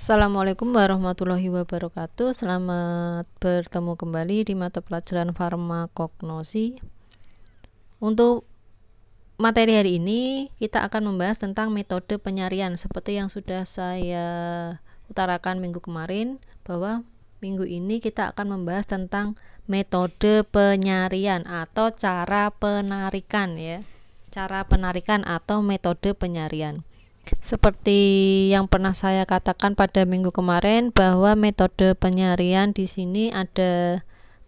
Assalamualaikum warahmatullahi wabarakatuh. Selamat bertemu kembali di mata pelajaran farmakognosi. Untuk materi hari ini kita akan membahas tentang metode penyarian seperti yang sudah saya utarakan minggu kemarin, bahwa minggu ini kita akan membahas tentang metode penyarian atau cara penarikan ya. Cara penarikan atau metode penyarian. Seperti yang pernah saya katakan pada minggu kemarin, bahwa metode penyarian di sini ada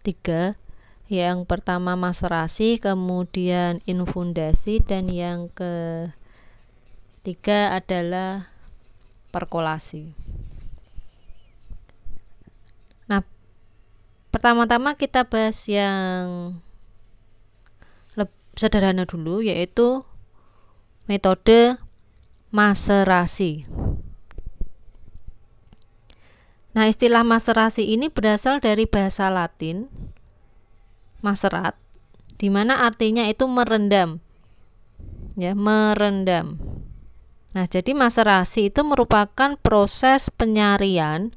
3. Yang pertama maserasi, kemudian infundasi, dan yang ketiga adalah perkolasi. Nah, pertama-tama kita bahas yang sederhana dulu, yaitu metode maserasi. Nah, istilah maserasi ini berasal dari bahasa Latin maserat, di mana artinya itu merendam. Ya, merendam. Nah, jadi maserasi itu merupakan proses penyarian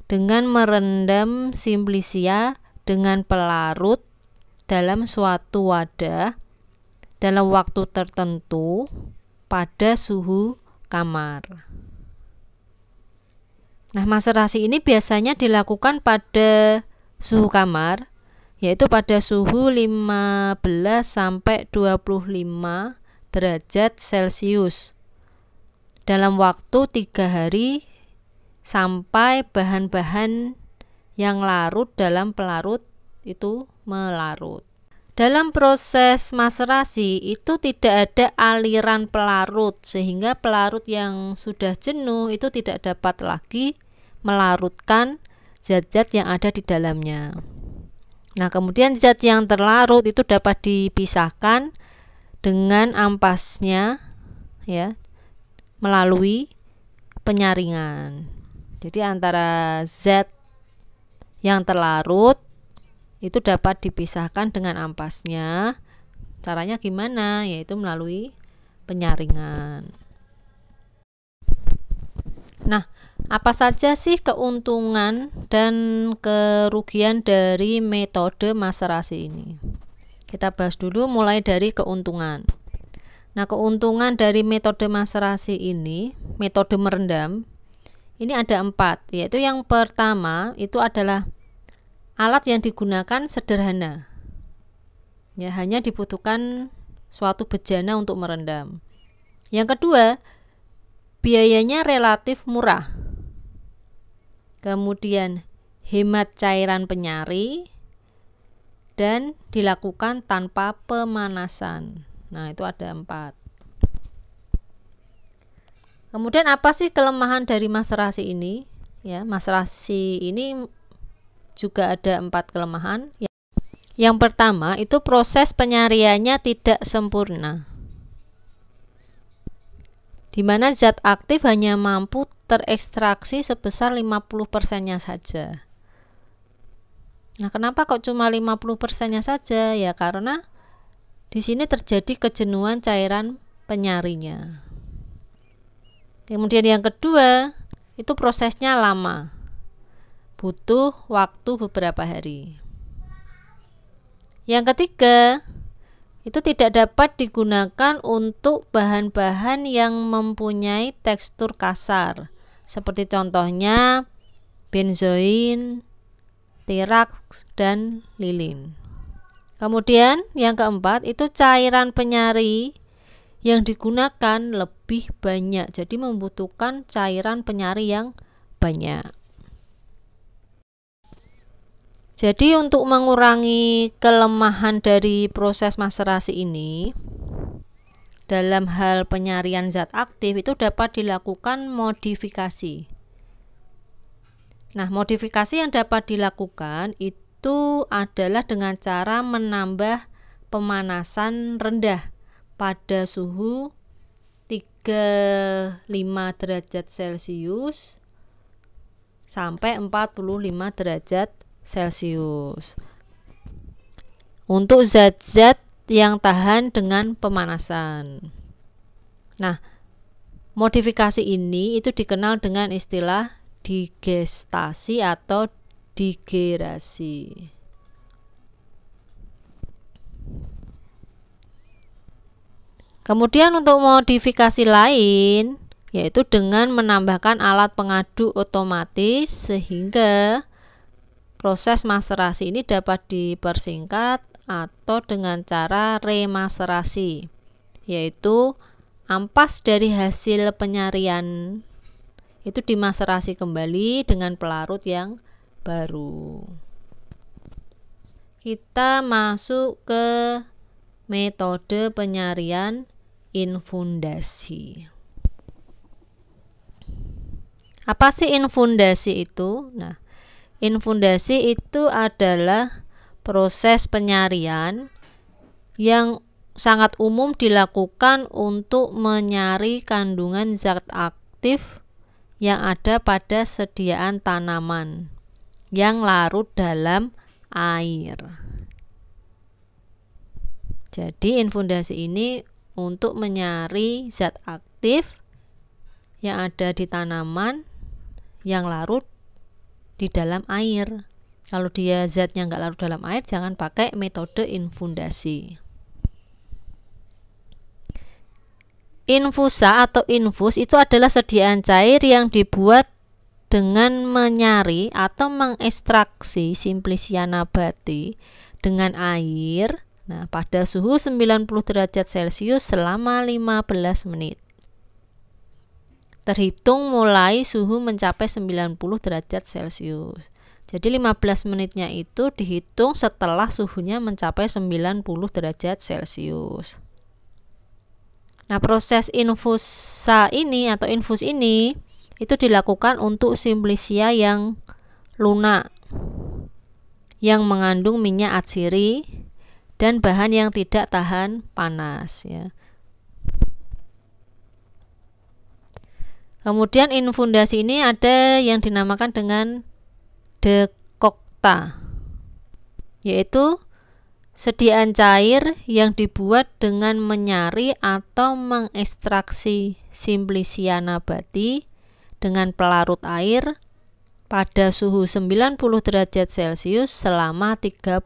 dengan merendam simplicia dengan pelarut dalam suatu wadah dalam waktu tertentu pada suhu kamar. Nah, maserasi ini biasanya dilakukan pada suhu kamar, yaitu pada suhu 15 sampai 25 derajat Celcius dalam waktu 3 hari sampai bahan-bahan yang larut dalam pelarut itu melarut. Dalam proses maserasi itu tidak ada aliran pelarut, sehingga pelarut yang sudah jenuh itu tidak dapat lagi melarutkan zat-zat yang ada di dalamnya. Nah, kemudian zat yang terlarut itu dapat dipisahkan dengan ampasnya ya, melalui penyaringan. Jadi antara zat yang terlarut itu dapat dipisahkan dengan ampasnya. Caranya gimana? Yaitu melalui penyaringan. Nah, apa saja sih keuntungan dan kerugian dari metode maserasi ini? Kita bahas dulu mulai dari keuntungan. Nah, keuntungan dari metode maserasi ini, metode merendam, ini ada 4, yaitu yang pertama itu adalah alat yang digunakan sederhana. Ya, hanya dibutuhkan suatu bejana untuk merendam. Yang kedua, biayanya relatif murah. Kemudian hemat cairan penyari dan dilakukan tanpa pemanasan. Nah, itu ada 4. Kemudian apa sih kelemahan dari maserasi ini? Ya, maserasi ini juga ada 4 kelemahan. Yang pertama itu proses penyariannya tidak sempurna, di mana zat aktif hanya mampu terekstraksi sebesar 50%-nya saja. Nah, kenapa kok cuma 50%-nya saja? Ya karena di sini terjadi kejenuhan cairan penyarinya. Kemudian yang kedua, itu prosesnya lama. Butuh waktu beberapa hari. Yang ketiga, itu tidak dapat digunakan untuk bahan-bahan yang mempunyai tekstur kasar, seperti contohnya benzoin, tiraks, dan lilin. Kemudian yang keempat, itu cairan penyari yang digunakan lebih banyak, jadi membutuhkan cairan penyari yang banyak. Jadi untuk mengurangi kelemahan dari proses maserasi ini, dalam hal penyarian zat aktif itu dapat dilakukan modifikasi. Nah, modifikasi yang dapat dilakukan itu adalah dengan cara menambah pemanasan rendah pada suhu 35 derajat Celcius sampai 45 derajat Celcius untuk zat-zat yang tahan dengan pemanasan. Nah, modifikasi ini itu dikenal dengan istilah digestasi atau digerasi. Kemudian untuk modifikasi lain yaitu dengan menambahkan alat pengadu otomatis sehingga proses maserasi ini dapat dipersingkat atau dengan cara remaserasi, yaitu ampas dari hasil penyarian itu dimaserasi kembali dengan pelarut yang baru. Kita masuk ke metode penyarian infundasi. Apa sih infundasi itu? Nah, infundasi itu adalah proses penyarian yang sangat umum dilakukan untuk menyari kandungan zat aktif yang ada pada sediaan tanaman yang larut dalam air. Jadi infundasi ini untuk menyari zat aktif yang ada di tanaman yang larut di dalam air. Kalau dia zatnya nggak larut dalam air, jangan pakai metode infundasi. Infusa atau infus itu adalah sediaan cair yang dibuat dengan menyari atau mengekstraksi Simplicia nabati dengan air, nah, pada suhu 90 derajat Celcius selama 15 menit. Terhitung mulai suhu mencapai 90 derajat Celcius. Jadi 15 menitnya itu dihitung setelah suhunya mencapai 90 derajat Celcius. Nah, proses infusa ini atau infus ini itu dilakukan untuk Simplicia yang lunak, yang mengandung minyak atsiri dan bahan yang tidak tahan panas, ya. Kemudian infundasi ini ada yang dinamakan dengan dekokta, yaitu sediaan cair yang dibuat dengan menyari atau mengekstraksi Simplicia nabati dengan pelarut air pada suhu 90 derajat Celcius selama 30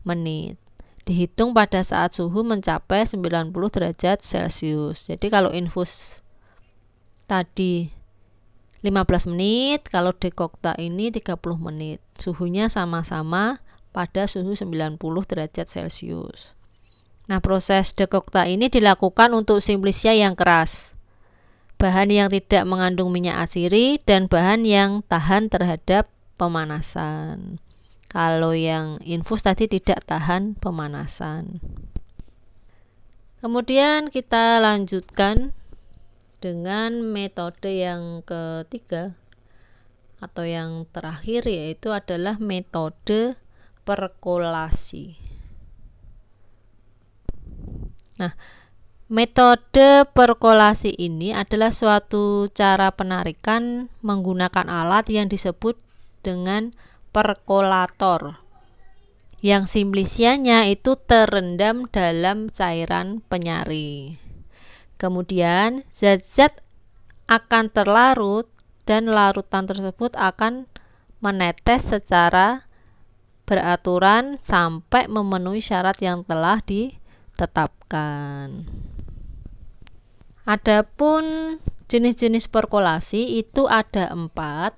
menit. Dihitung pada saat suhu mencapai 90 derajat Celcius. Jadi kalau infus tadi 15 menit, kalau dekokta ini 30 menit. Suhunya sama-sama pada suhu 90 derajat Celcius. Nah, proses dekokta ini dilakukan untuk Simplicia yang keras, bahan yang tidak mengandung minyak atsiri, dan bahan yang tahan terhadap pemanasan. Kalau yang infus tadi tidak tahan pemanasan. Kemudian kita lanjutkan dengan metode yang ketiga atau yang terakhir, yaitu adalah metode perkolasi. Nah, metode perkolasi ini adalah suatu cara penarikan menggunakan alat yang disebut dengan perkolator, yang Simplicianya itu terendam dalam cairan penyari. Kemudian zat-zat akan terlarut dan larutan tersebut akan menetes secara beraturan sampai memenuhi syarat yang telah ditetapkan. Adapun jenis-jenis perkolasi itu ada 4.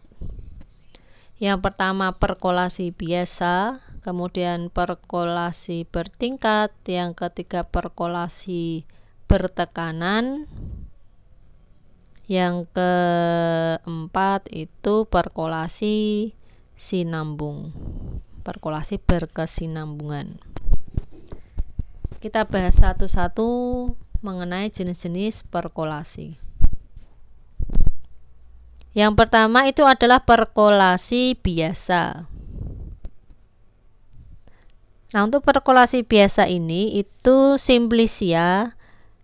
Yang pertama perkolasi biasa, kemudian perkolasi bertingkat, yang ketiga perkolasi bertekanan, yang keempat itu perkolasi sinambung, perkolasi berkesinambungan. Kita bahas satu-satu mengenai jenis-jenis perkolasi. Yang pertama itu adalah perkolasi biasa. Nah, untuk perkolasi biasa ini itu Simplicia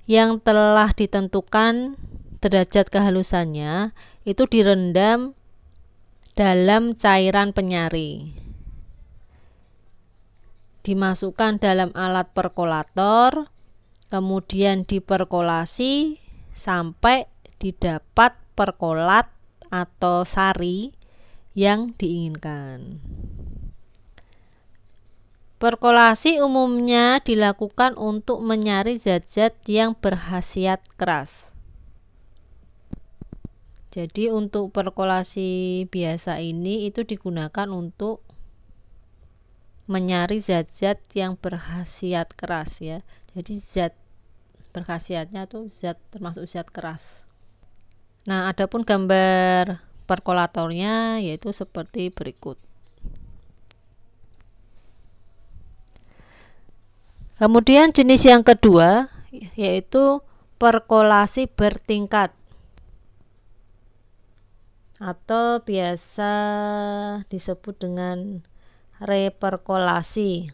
yang telah ditentukan derajat kehalusannya itu direndam dalam cairan penyari, dimasukkan dalam alat perkolator, kemudian diperkolasi sampai didapat perkolat atau sari yang diinginkan. Perkolasi umumnya dilakukan untuk menyaring zat-zat yang berkhasiat keras. Jadi untuk perkolasi biasa ini itu digunakan untuk menyaring zat-zat yang berkhasiat keras ya. Jadi zat berkhasiatnya itu zat termasuk zat keras. Nah, adapun gambar perkolatornya yaitu seperti berikut. Kemudian jenis yang kedua yaitu perkolasi bertingkat atau biasa disebut dengan reperkolasi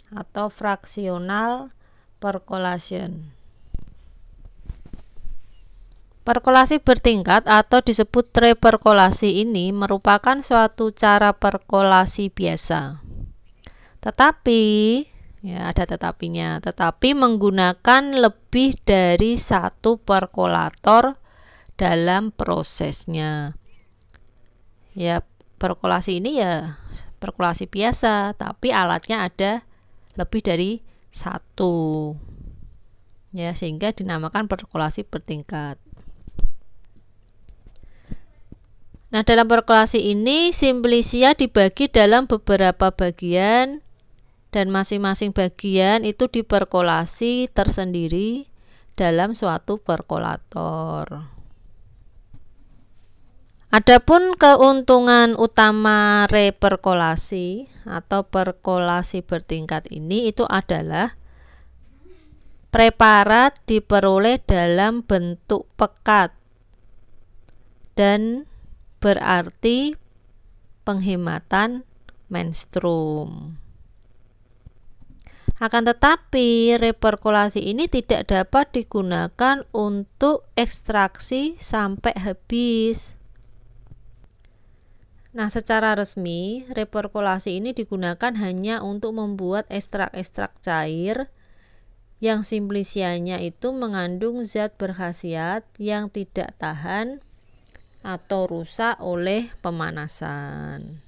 atau fractional percolation. Perkolasi bertingkat atau disebut reperkolasi ini merupakan suatu cara perkolasi biasa. Tetapi ya ada tetapinya, tetapi menggunakan lebih dari satu perkolator dalam prosesnya. Ya, perkolasi ini ya perkolasi biasa, tapi alatnya ada lebih dari satu. Ya, sehingga dinamakan perkolasi bertingkat. Nah, dalam perkolasi ini simplicia dibagi dalam beberapa bagian dan masing-masing bagian itu diperkolasi tersendiri dalam suatu perkolator. Adapun keuntungan utama reperkolasi atau perkolasi bertingkat ini itu adalah preparat diperoleh dalam bentuk pekat dan berarti penghematan menstrum. Akan tetapi reperkolasi ini tidak dapat digunakan untuk ekstraksi sampai habis. Nah, secara resmi reperkolasi ini digunakan hanya untuk membuat ekstrak-ekstrak cair yang simplicianya itu mengandung zat berkhasiat yang tidak tahan atau rusak oleh pemanasan.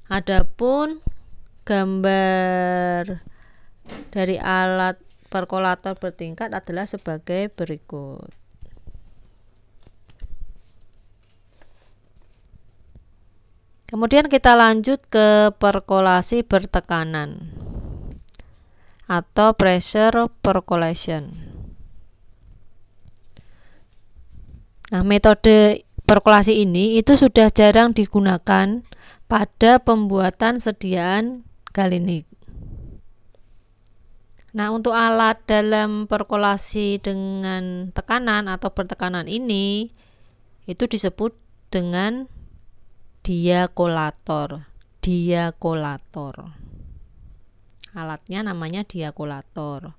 Adapun gambar dari alat perkolator bertingkat adalah sebagai berikut. Kemudian kita lanjut ke perkolasi bertekanan atau pressure percolation. Nah, metode perkolasi ini itu sudah jarang digunakan pada pembuatan sediaan galinik. Nah, untuk alat dalam perkolasi dengan tekanan atau bertekanan ini itu disebut dengan diakolator. Alatnya namanya diakolator.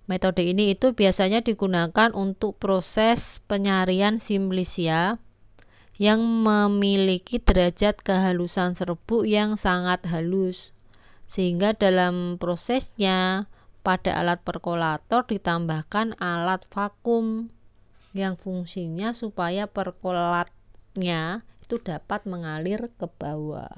Metode ini itu biasanya digunakan untuk proses penyarian simplicia yang memiliki derajat kehalusan serbuk yang sangat halus, sehingga dalam prosesnya pada alat perkolator ditambahkan alat vakum yang fungsinya supaya perkolatnya itu dapat mengalir ke bawah.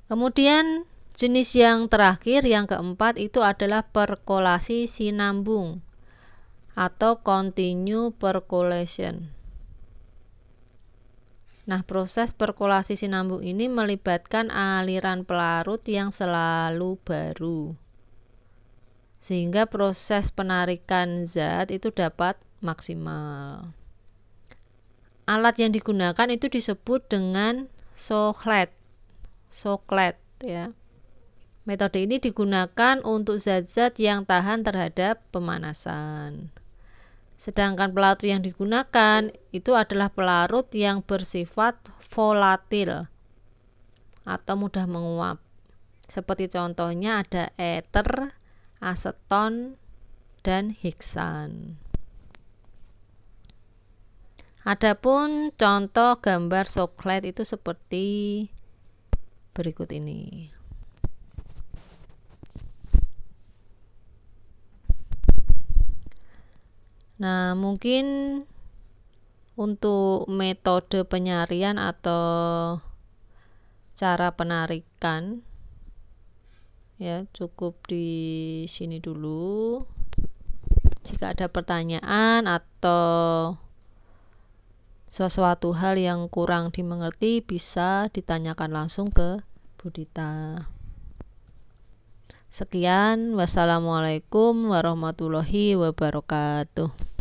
Kemudian jenis yang terakhir, yang keempat itu adalah perkolasi sinambung atau continue percolation. Nah, proses perkolasi sinambung ini melibatkan aliran pelarut yang selalu baru, sehingga proses penarikan zat itu dapat maksimal. Alat yang digunakan itu disebut dengan soklet ya. Metode ini digunakan untuk zat-zat yang tahan terhadap pemanasan. Sedangkan pelarut yang digunakan itu adalah pelarut yang bersifat volatil atau mudah menguap. Seperti contohnya ada ether, aseton, dan heksan. Adapun contoh gambar soklet itu seperti berikut ini. Nah, mungkin untuk metode penyarian atau cara penarikan ya cukup di sini dulu. Jika ada pertanyaan atau sesuatu hal yang kurang dimengerti, bisa ditanyakan langsung ke Bu Dita. Sekian, wassalamualaikum warahmatullahi wabarakatuh.